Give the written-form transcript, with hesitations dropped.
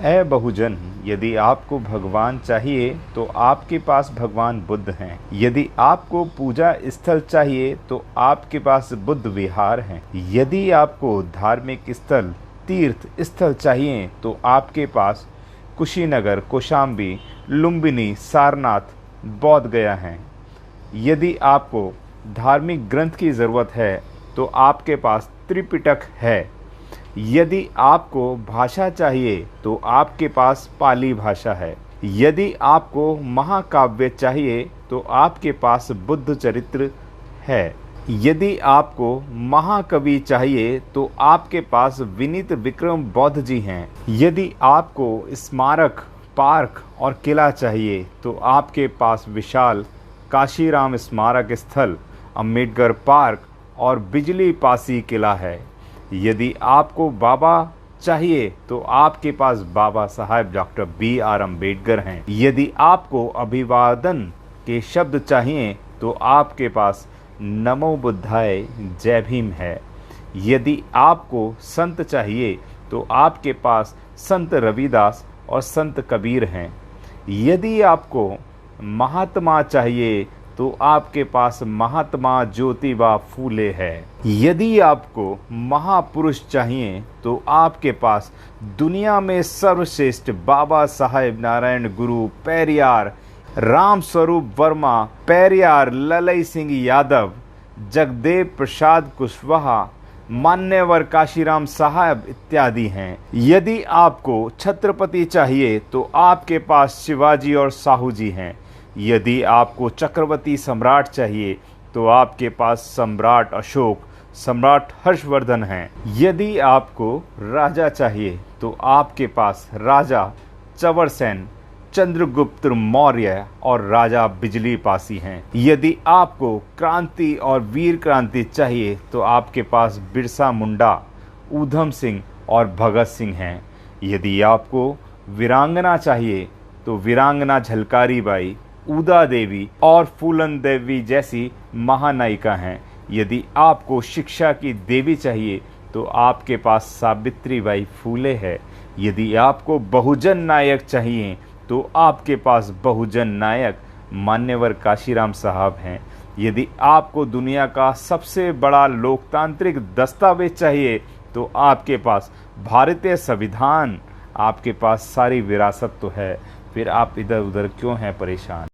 ऐ बहुजन, यदि आपको भगवान चाहिए तो आपके पास भगवान बुद्ध हैं। यदि आपको पूजा स्थल चाहिए तो आपके पास बुद्ध विहार हैं। यदि आपको धार्मिक स्थल, तीर्थ स्थल चाहिए तो आपके पास कुशीनगर, कौशाम्बी, लुम्बिनी, सारनाथ, बोध गया हैं। यदि आपको धार्मिक ग्रंथ की ज़रूरत है तो आपके पास त्रिपिटक है। यदि आपको भाषा चाहिए तो आपके पास पाली भाषा है। यदि आपको महाकाव्य चाहिए तो आपके पास बुद्ध चरित्र है। यदि आपको महाकवि चाहिए तो आपके पास विनीत विक्रम बौद्ध जी हैं। यदि आपको स्मारक, पार्क और किला चाहिए तो आपके पास विशाल काशीराम स्मारक स्थल, अम्बेडकर पार्क और बिजली पासी किला है। यदि आपको बाबा चाहिए तो आपके पास बाबा साहब डॉक्टर B.R. अम्बेडकर हैं। यदि आपको अभिवादन के शब्द चाहिए तो आपके पास नमो बुद्धाय, जय भीम है। यदि आपको संत चाहिए तो आपके पास संत रविदास और संत कबीर हैं। यदि आपको महात्मा चाहिए तो आपके पास महात्मा ज्योतिबा फूले है। यदि आपको महापुरुष चाहिए तो आपके पास दुनिया में सर्वश्रेष्ठ बाबा साहेब नारायण गुरु पेरियार, राम स्वरूप वर्मा पेरियार, ललई सिंह यादव, जगदेव प्रसाद कुशवाहा, मान्यवर काशीराम साहब इत्यादि हैं। यदि आपको छत्रपति चाहिए तो आपके पास शिवाजी और साहू जी हैं। यदि आपको चक्रवर्ती सम्राट चाहिए तो आपके पास सम्राट अशोक, सम्राट हर्षवर्धन हैं। यदि आपको राजा चाहिए तो आपके पास राजा चंवरसेन, चंद्रगुप्त मौर्य और राजा बिजली पासी हैं। यदि आपको क्रांति और वीर क्रांति चाहिए तो आपके पास बिरसा मुंडा, ऊधम सिंह और भगत सिंह हैं। यदि आपको वीरांगना चाहिए तो वीरांगना झलकारी बाई, उदा देवी और फूलन देवी जैसी महानायिका हैं। यदि आपको शिक्षा की देवी चाहिए तो आपके पास सावित्री बाई फूले है। यदि आपको बहुजन नायक चाहिए तो आपके पास बहुजन नायक मान्यवर काशीराम साहब हैं। यदि आपको दुनिया का सबसे बड़ा लोकतांत्रिक दस्तावेज चाहिए तो आपके पास भारतीय संविधान, आपके पास सारी विरासत तो है, फिर आप इधर उधर क्यों हैं परेशान।